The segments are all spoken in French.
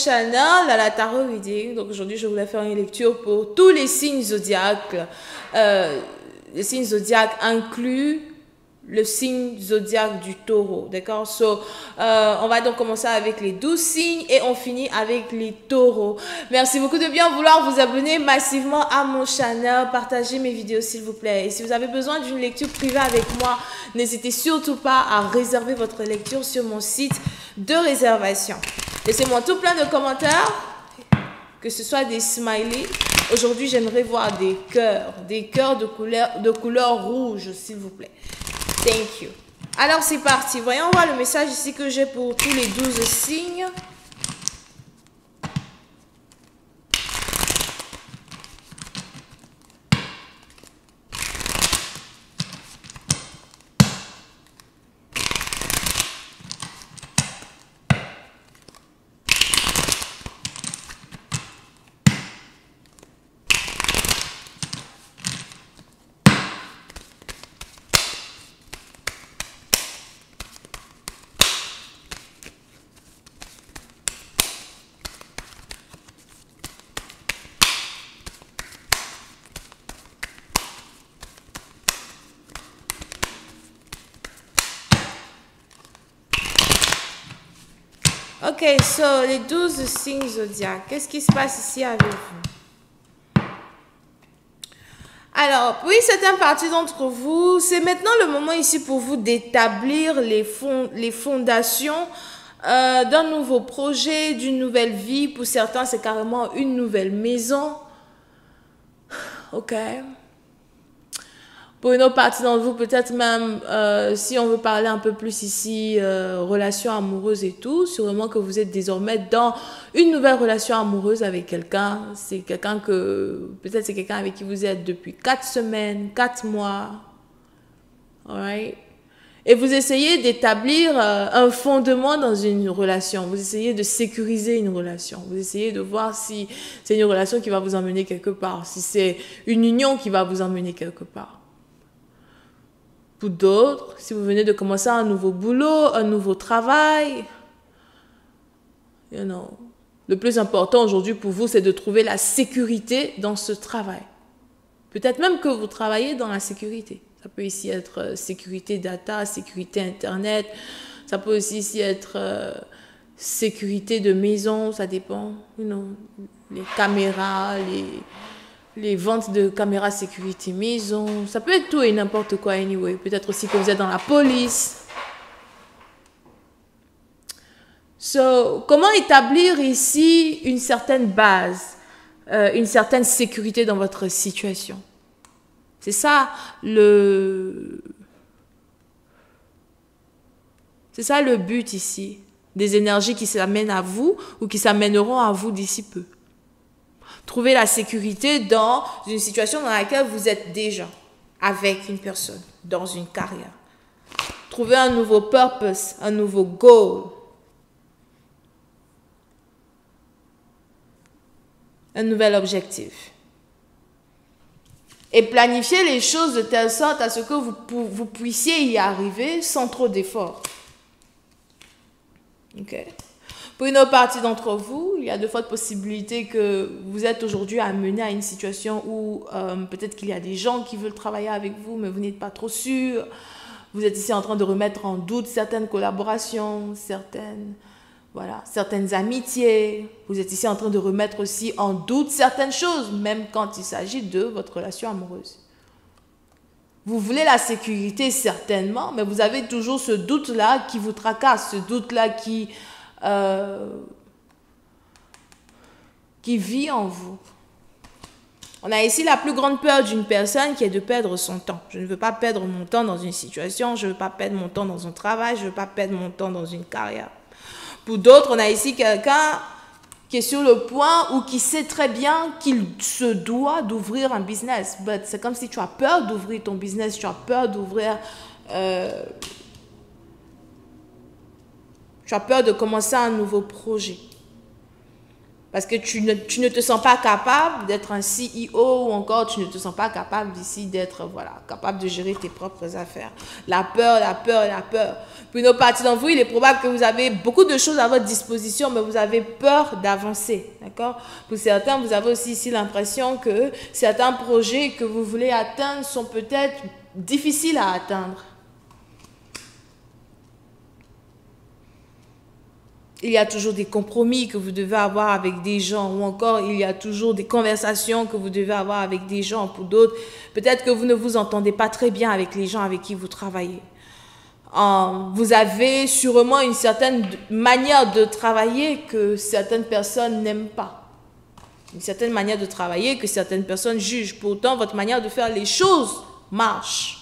channel à la tarot reading. Donc aujourd'hui, je voulais faire une lecture pour tous les signes zodiaques. Les signes zodiaques incluent le signe zodiaque du taureau. D'accord? On va donc commencer avec les 12 signes et on finit avec les taureaux. Merci beaucoup de bien vouloir vous abonner massivement à mon channel. Partagez mes vidéos s'il vous plaît. Et si vous avez besoin d'une lecture privée avec moi, n'hésitez surtout pas à réserver votre lecture sur mon site de réservation. Laissez-moi tout plein de commentaires, que ce soit des smileys. Aujourd'hui, j'aimerais voir des cœurs de couleur rouge, s'il vous plaît. Thank you. Alors, c'est parti. Voyons voir le message ici que j'ai pour tous les 12 signes. Ok, les 12 signes zodiaques. Qu'est-ce qui se passe ici avec vous? Alors, oui, certaines parties d'entre vous, c'est maintenant le moment ici pour vous d'établir les fondations d'un nouveau projet, d'une nouvelle vie. Pour certains, c'est carrément une nouvelle maison. Ok. Pour une autre partie d'entre vous, peut-être même, si on veut parler un peu plus ici, relations amoureuses et tout, sûrement que vous êtes désormais dans une nouvelle relation amoureuse avec quelqu'un. C'est quelqu'un peut-être c'est quelqu'un avec qui vous êtes depuis 4 semaines, 4 mois. Alright? Et vous essayez d'établir un fondement dans une relation. Vous essayez de sécuriser une relation. Vous essayez de voir si c'est une relation qui va vous emmener quelque part, si c'est une union qui va vous emmener quelque part. Pour d'autres, si vous venez de commencer un nouveau boulot, un nouveau travail, le plus important aujourd'hui pour vous, c'est de trouver la sécurité dans ce travail. Peut-être même que vous travaillez dans la sécurité. Ça peut ici être sécurité data, sécurité internet. Ça peut aussi ici être sécurité de maison, ça dépend. Les caméras, les ventes de caméras sécurité maison, ça peut être tout et n'importe quoi anyway. Peut-être aussi que vous êtes dans la police. Comment établir ici une certaine base, une certaine sécurité dans votre situation? C'est ça le but ici, des énergies qui s'amènent à vous ou qui s'amèneront à vous d'ici peu. Trouver la sécurité dans une situation dans laquelle vous êtes déjà avec une personne, dans une carrière. Trouver un nouveau purpose, un nouveau goal. Un nouvel objectif. Et planifier les choses de telle sorte à ce que vous puissiez y arriver sans trop d'efforts. Ok. Pour une autre partie d'entre vous, il y a de fortes possibilités que vous êtes aujourd'hui amené à une situation où peut-être qu'il y a des gens qui veulent travailler avec vous, mais vous n'êtes pas trop sûr. Vous êtes ici en train de remettre en doute certaines collaborations, certaines amitiés. Vous êtes ici en train de remettre aussi en doute certaines choses, même quand il s'agit de votre relation amoureuse. Vous voulez la sécurité certainement, mais vous avez toujours ce doute-là qui vous tracasse, ce doute-là qui vit en vous. On a ici la plus grande peur d'une personne qui est de perdre son temps. Je ne veux pas perdre mon temps dans une situation, je ne veux pas perdre mon temps dans un travail, je ne veux pas perdre mon temps dans une carrière. Pour d'autres, on a ici quelqu'un qui est sur le point ou qui sait très bien qu'il se doit d'ouvrir un business. Mais c'est comme si tu as peur d'ouvrir ton business, tu as peur d'ouvrir... tu as peur de commencer un nouveau projet. Parce que tu ne te sens pas capable d'être un CEO ou encore tu ne te sens pas capable d'ici d'être, voilà, capable de gérer tes propres affaires. La peur, la peur, la peur. Pour une autre partie d'entre vous, il est probable que vous avez beaucoup de choses à votre disposition, mais vous avez peur d'avancer, d'accord? Pour certains, vous avez aussi ici l'impression que certains projets que vous voulez atteindre sont peut-être difficiles à atteindre. Il y a toujours des compromis que vous devez avoir avec des gens ou encore il y a toujours des conversations que vous devez avoir avec des gens. Pour d'autres, peut-être que vous ne vous entendez pas très bien avec les gens avec qui vous travaillez. Vous avez sûrement une certaine manière de travailler que certaines personnes n'aiment pas. Une certaine manière de travailler que certaines personnes jugent. Pourtant, votre manière de faire les choses marche.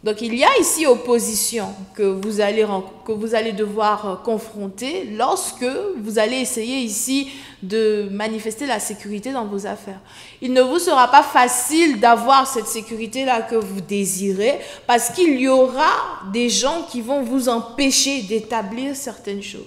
Donc, il y a ici opposition que vous allez devoir confronter lorsque vous allez essayer ici de manifester la sécurité dans vos affaires. Il ne vous sera pas facile d'avoir cette sécurité-là que vous désirez parce qu'il y aura des gens qui vont vous empêcher d'établir certaines choses.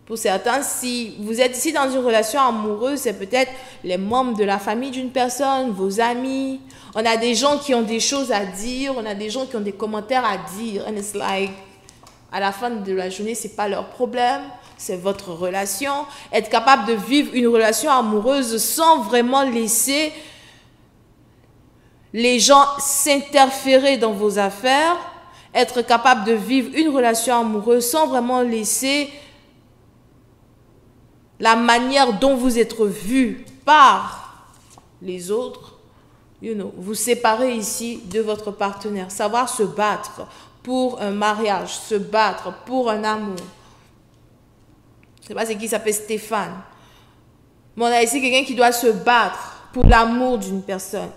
Pour certains, si vous êtes ici dans une relation amoureuse, c'est peut-être les membres de la famille d'une personne, vos amis. On a des gens qui ont des choses à dire, on a des gens qui ont des commentaires à dire. And it's like, à la fin de la journée, ce n'est pas leur problème, c'est votre relation. Être capable de vivre une relation amoureuse sans vraiment laisser les gens s'interférer dans vos affaires. Être capable de vivre une relation amoureuse sans vraiment laisser la manière dont vous êtes vu par les autres, vous séparez ici de votre partenaire. Savoir se battre pour un mariage, se battre pour un amour. Je ne sais pas c'est qui s'appelle Stéphane. Mais on a ici quelqu'un qui doit se battre pour l'amour d'une personne.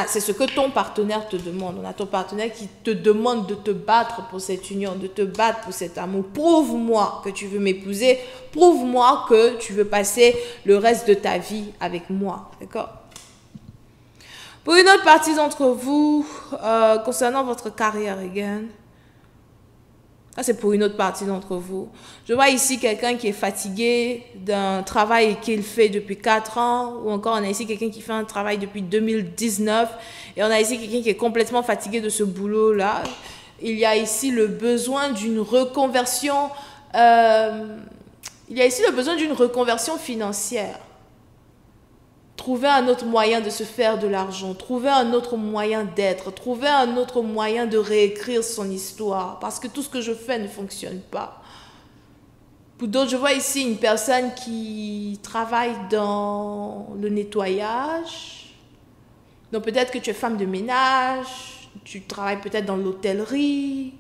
C'est ce que ton partenaire te demande. On a ton partenaire qui te demande de te battre pour cette union, de te battre pour cet amour. Prouve-moi que tu veux m'épouser. Prouve-moi que tu veux passer le reste de ta vie avec moi. D'accord? Pour une autre partie d'entre vous, concernant votre carrière, again. Ça, c'est pour une autre partie d'entre vous. Je vois ici quelqu'un qui est fatigué d'un travail qu'il fait depuis 4 ans, ou encore on a ici quelqu'un qui fait un travail depuis 2019, et on a ici quelqu'un qui est complètement fatigué de ce boulot-là. Il y a ici le besoin d'une reconversion, financière. Trouver un autre moyen de se faire de l'argent, trouver un autre moyen d'être, trouver un autre moyen de réécrire son histoire. Parce que tout ce que je fais ne fonctionne pas. Pour d'autres, je vois ici une personne qui travaille dans le nettoyage. Donc peut-être que tu es femme de ménage, tu travailles peut-être dans l'hôtellerie,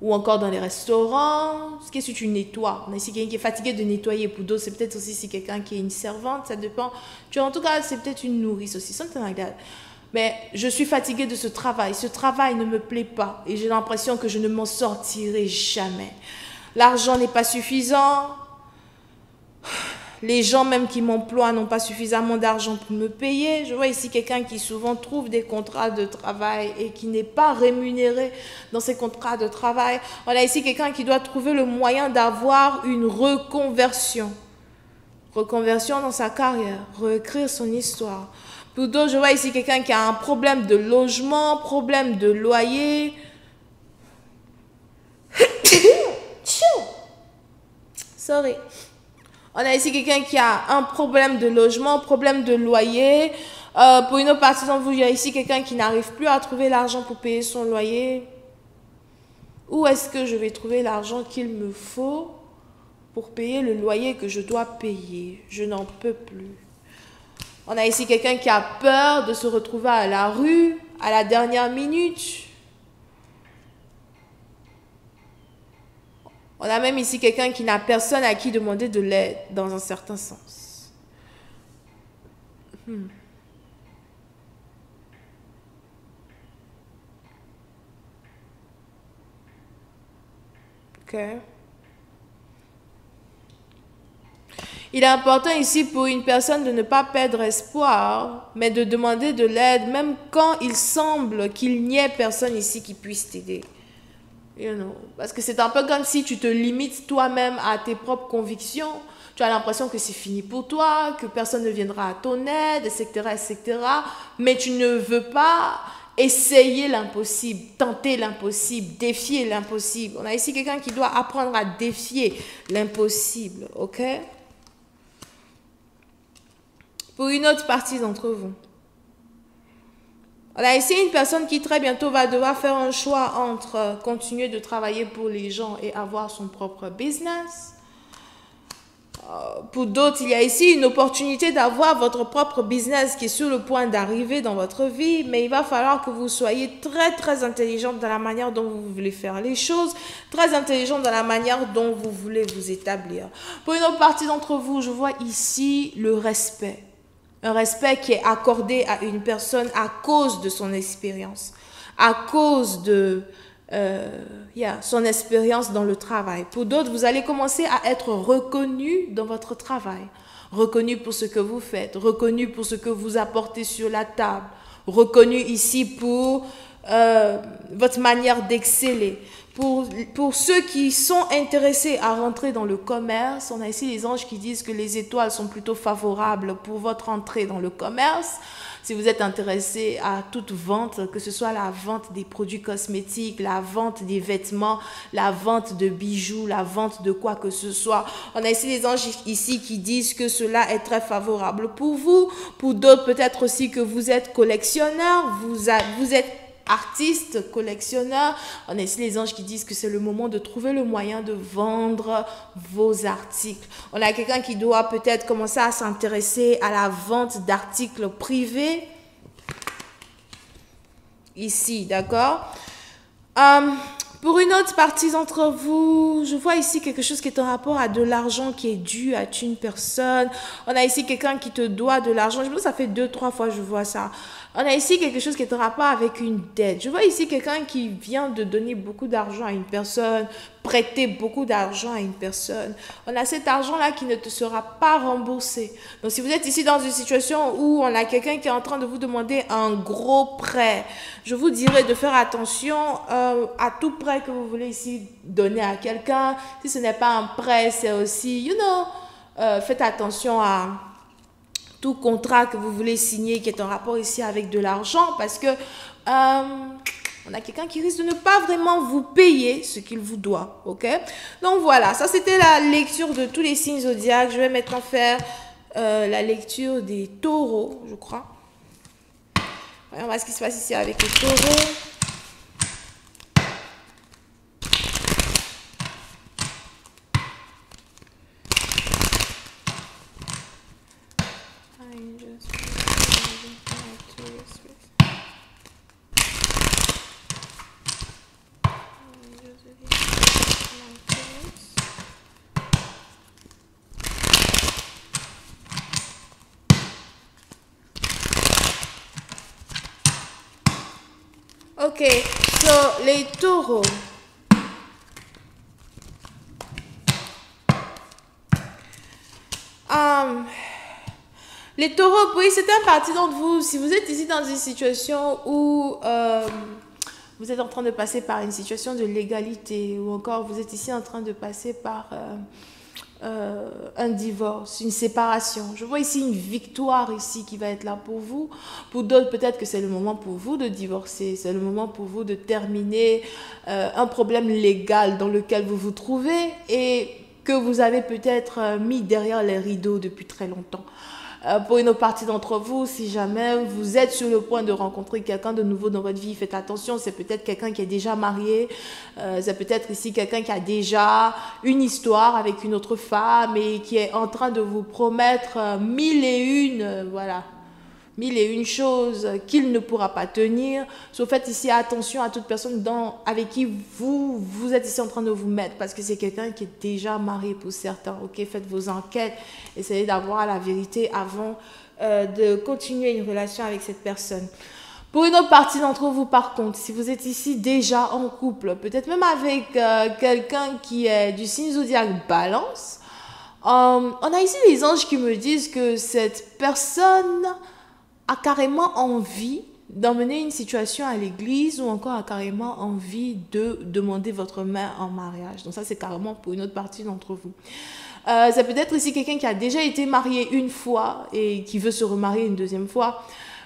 ou encore dans les restaurants. Qu'est-ce que tu nettoies? On a ici quelqu'un qui est fatigué de nettoyer. Pour d'autres, c'est peut-être aussi quelqu'un qui est une servante, ça dépend. En tout cas, c'est peut-être une nourrice aussi, something like that. Mais je suis fatiguée de ce travail. Ce travail ne me plaît pas et j'ai l'impression que je ne m'en sortirai jamais. L'argent n'est pas suffisant. Les gens même qui m'emploient n'ont pas suffisamment d'argent pour me payer. Je vois ici quelqu'un qui souvent trouve des contrats de travail et qui n'est pas rémunéré dans ces contrats de travail. On a ici quelqu'un qui doit trouver le moyen d'avoir une reconversion. Reconversion dans sa carrière, réécrire son histoire. Pour d'autres, je vois ici quelqu'un qui a un problème de logement, problème de loyer. Sorry. On a ici quelqu'un qui a un problème de logement, problème de loyer. Pour une autre partie d'entre vous, il y a ici quelqu'un qui n'arrive plus à trouver l'argent pour payer son loyer. Où est-ce que je vais trouver l'argent qu'il me faut pour payer le loyer que je dois payer? Je n'en peux plus. On a ici quelqu'un qui a peur de se retrouver à la rue à la dernière minute. On a même ici quelqu'un qui n'a personne à qui demander de l'aide, dans un certain sens. Ok. Il est important ici pour une personne de ne pas perdre espoir, mais de demander de l'aide, même quand il semble qu'il n'y ait personne ici qui puisse t'aider. You know, parce que c'est un peu comme si tu te limites toi-même à tes propres convictions. Tu as l'impression que c'est fini pour toi, que personne ne viendra à ton aide, etc., etc. Mais tu ne veux pas essayer l'impossible, tenter l'impossible, défier l'impossible. On a ici quelqu'un qui doit apprendre à défier l'impossible, ok? Pour une autre partie d'entre vous. On a ici une personne qui très bientôt va devoir faire un choix entre continuer de travailler pour les gens et avoir son propre business. Pour d'autres, il y a ici une opportunité d'avoir votre propre business qui est sur le point d'arriver dans votre vie, mais il va falloir que vous soyez très très intelligent dans la manière dont vous voulez faire les choses, très intelligent dans la manière dont vous voulez vous établir. Pour une autre partie d'entre vous, je vois ici le respect. Un respect qui est accordé à une personne à cause de son expérience, à cause de son expérience dans le travail. Pour d'autres, vous allez commencer à être reconnu dans votre travail, reconnu pour ce que vous faites, reconnu pour ce que vous apportez sur la table, reconnu ici pour votre manière d'exceller. Pour ceux qui sont intéressés à rentrer dans le commerce, on a ici les anges qui disent que les étoiles sont plutôt favorables pour votre entrée dans le commerce. Si vous êtes intéressé à toute vente, que ce soit la vente des produits cosmétiques, la vente des vêtements, la vente de bijoux, la vente de quoi que ce soit, on a ici les anges ici qui disent que cela est très favorable pour vous. Pour d'autres, peut-être aussi que vous êtes collectionneur, vous êtes artiste, collectionneur. On a ici les anges qui disent que c'est le moment de trouver le moyen de vendre vos articles. On a quelqu'un qui doit peut-être commencer à s'intéresser à la vente d'articles privés. Ici, d'accord? Pour une autre partie d'entre vous, je vois ici quelque chose qui est en rapport à de l'argent qui est dû à une personne. On a ici quelqu'un qui te doit de l'argent. Je pense que ça fait 2-3 fois que je vois ça. On a ici quelque chose qui est en rapport avec une dette. Je vois ici quelqu'un qui vient de donner beaucoup d'argent à une personne, prêter beaucoup d'argent à une personne. On a cet argent-là qui ne te sera pas remboursé. Donc, si vous êtes ici dans une situation où on a quelqu'un qui est en train de vous demander un gros prêt, je vous dirais de faire attention à tout prêt que vous voulez ici donner à quelqu'un. Si ce n'est pas un prêt, c'est aussi, faites attention à tout contrat que vous voulez signer qui est en rapport ici avec de l'argent parce que on a quelqu'un qui risque de ne pas vraiment vous payer ce qu'il vous doit, ok? Donc voilà, ça c'était la lecture de tous les signes zodiaques. Je vais maintenant faire la lecture des taureaux, je crois. Voyons voir ce qui se passe ici avec les taureaux. Ok, so les taureaux. Les taureaux, oui, c'est un parti d'entre vous. Si vous êtes ici dans une situation où vous êtes en train de passer par une situation de légalité ou encore vous êtes ici en train de passer par un divorce, une séparation. Je vois ici une victoire ici qui va être là pour vous. Pour d'autres, peut-être que c'est le moment pour vous de divorcer. C'est le moment pour vous de terminer un problème légal dans lequel vous vous trouvez et que vous avez peut-être mis derrière les rideaux depuis très longtemps. Pour une autre partie d'entre vous, si jamais vous êtes sur le point de rencontrer quelqu'un de nouveau dans votre vie, faites attention, c'est peut-être quelqu'un qui est déjà marié, c'est peut-être ici quelqu'un qui a déjà une histoire avec une autre femme et qui est en train de vous promettre mille et une choses qu'il ne pourra pas tenir. So, faites ici attention à toute personne avec qui vous êtes ici en train de vous mettre parce que c'est quelqu'un qui est déjà marié pour certains. Ok, faites vos enquêtes, essayez d'avoir la vérité avant de continuer une relation avec cette personne. Pour une autre partie d'entre vous, par contre, si vous êtes ici déjà en couple, peut-être même avec quelqu'un qui est du signe zodiaque Balance, on a ici les anges qui me disent que cette personne a carrément envie d'emmener une situation à l'église ou encore a carrément envie de demander votre main en mariage. Donc ça, c'est carrément pour une autre partie d'entre vous. Ça peut être aussi quelqu'un qui a déjà été marié une fois et qui veut se remarier une deuxième fois.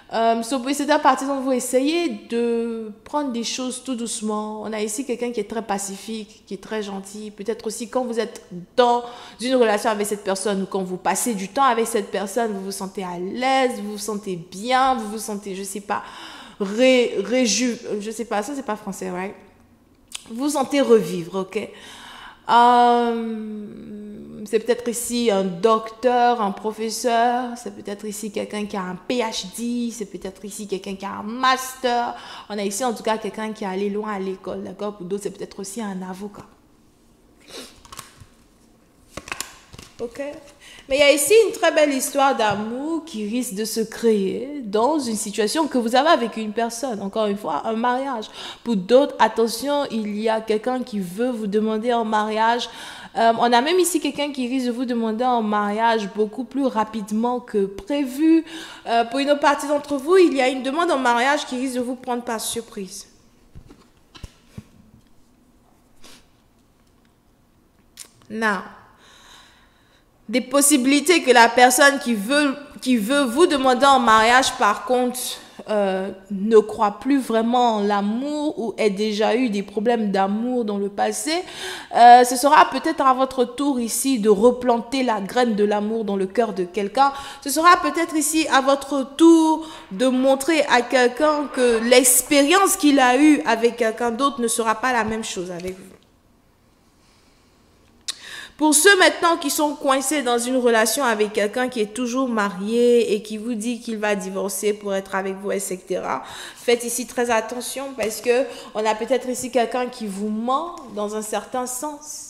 C'est à partir dont vous essayez de prendre des choses tout doucement. On a ici quelqu'un qui est très pacifique, qui est très gentil. Peut-être aussi quand vous êtes dans une relation avec cette personne ou quand vous passez du temps avec cette personne, vous vous sentez à l'aise, vous vous sentez bien, vous vous sentez, je sais pas, je sais pas, ça c'est pas français, right? Vous vous sentez revivre, ok? C'est peut-être ici un docteur, un professeur, c'est peut-être ici quelqu'un qui a un PhD, c'est peut-être ici quelqu'un qui a un master. On a ici en tout cas quelqu'un qui est allé loin à l'école, d'accord? Pour d'autres, c'est peut-être aussi un avocat. Ok? Mais il y a ici une très belle histoire d'amour qui risque de se créer dans une situation que vous avez avec une personne. Encore une fois, un mariage. Pour d'autres, attention, il y a quelqu'un qui veut vous demander en mariage. On a même ici quelqu'un qui risque de vous demander en mariage beaucoup plus rapidement que prévu. Pour une autre partie d'entre vous, il y a une demande en mariage qui risque de vous prendre par surprise. Now, des possibilités que la personne qui veut vous demander en mariage, par contre, ne croit plus vraiment en l'amour ou ait déjà eu des problèmes d'amour dans le passé, ce sera peut-être à votre tour ici de replanter la graine de l'amour dans le cœur de quelqu'un. Ce sera peut-être ici à votre tour de montrer à quelqu'un que l'expérience qu'il a eue avec quelqu'un d'autre ne sera pas la même chose avec vous. Pour ceux maintenant qui sont coincés dans une relation avec quelqu'un qui est toujours marié et qui vous dit qu'il va divorcer pour être avec vous, etc. Faites ici très attention parce que on a peut-être ici quelqu'un qui vous ment dans un certain sens.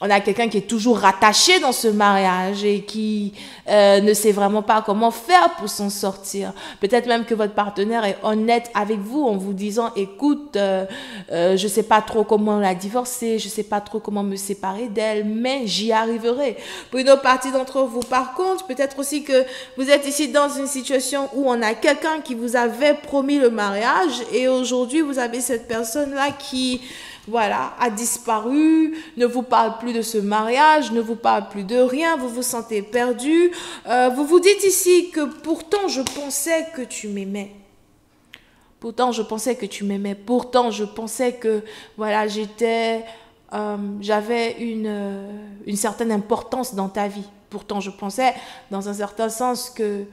On a quelqu'un qui est toujours rattaché dans ce mariage et qui ne sait vraiment pas comment faire pour s'en sortir. Peut-être même que votre partenaire est honnête avec vous en vous disant « Écoute, je ne sais pas trop comment la divorcer, je ne sais pas trop comment me séparer d'elle, mais j'y arriverai. » Pour une autre partie d'entre vous, par contre, peut-être aussi que vous êtes ici dans une situation où on a quelqu'un qui vous avait promis le mariage et aujourd'hui, vous avez cette personne-là qui... voilà, a disparu, ne vous parle plus de ce mariage, ne vous parle plus de rien, vous vous sentez perdu. Vous vous dites ici que pourtant je pensais que tu m'aimais. Pourtant je pensais que tu m'aimais. Pourtant je pensais que voilà, j'avais une certaine importance dans ta vie. Pourtant je pensais dans un certain sens que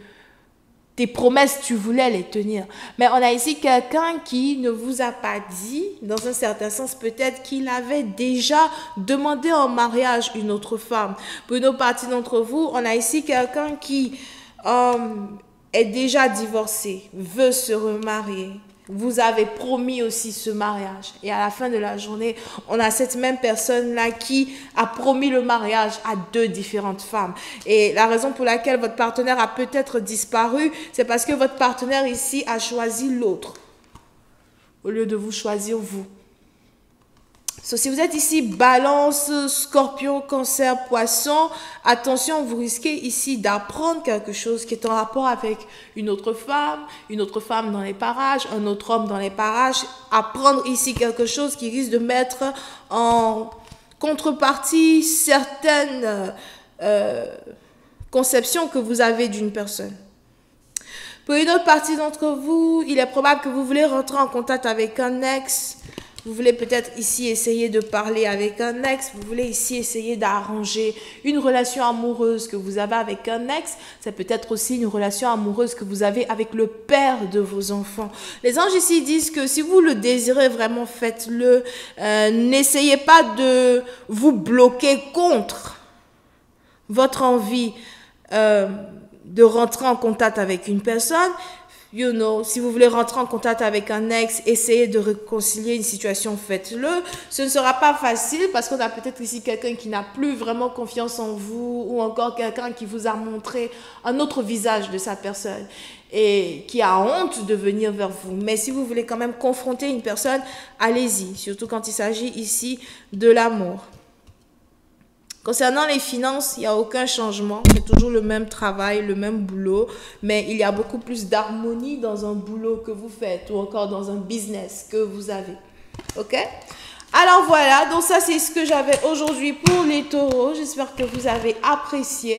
tes promesses, tu voulais les tenir. Mais on a ici quelqu'un qui ne vous a pas dit, dans un certain sens, peut-être qu'il avait déjà demandé en mariage une autre femme. Pour une autre partie d'entre vous, on a ici quelqu'un qui est déjà divorcé, veut se remarier. Vous avez promis aussi ce mariage. Et à la fin de la journée, on a cette même personne-là qui a promis le mariage à deux différentes femmes. Et la raison pour laquelle votre partenaire a peut-être disparu, c'est parce que votre partenaire ici a choisi l'autre au lieu de vous choisir vous. So, si vous êtes ici balance, scorpion, cancer, poisson, attention, vous risquez ici d'apprendre quelque chose qui est en rapport avec une autre femme dans les parages, un autre homme dans les parages. Apprendre ici quelque chose qui risque de mettre en contrepartie certaines conceptions que vous avez d'une personne. Pour une autre partie d'entre vous, il est probable que vous voulez rentrer en contact avec un ex. Vous voulez peut-être ici essayer de parler avec un ex. Vous voulez ici essayer d'arranger une relation amoureuse que vous avez avec un ex. C'est peut-être aussi une relation amoureuse que vous avez avec le père de vos enfants. Les anges ici disent que si vous le désirez vraiment, faites-le. N'essayez pas de vous bloquer contre votre envie de rentrer en contact avec une personne. You know, si vous voulez rentrer en contact avec un ex, essayez de réconcilier une situation, faites-le. Ce ne sera pas facile parce qu'on a peut-être ici quelqu'un qui n'a plus vraiment confiance en vous ou encore quelqu'un qui vous a montré un autre visage de sa personne et qui a honte de venir vers vous. Mais si vous voulez quand même confronter une personne, allez-y, surtout quand il s'agit ici de l'amour. Concernant les finances, il n'y a aucun changement. C'est toujours le même travail, le même boulot, mais il y a beaucoup plus d'harmonie dans un boulot que vous faites ou encore dans un business que vous avez. Ok? Alors voilà, donc ça c'est ce que j'avais aujourd'hui pour les taureaux. J'espère que vous avez apprécié.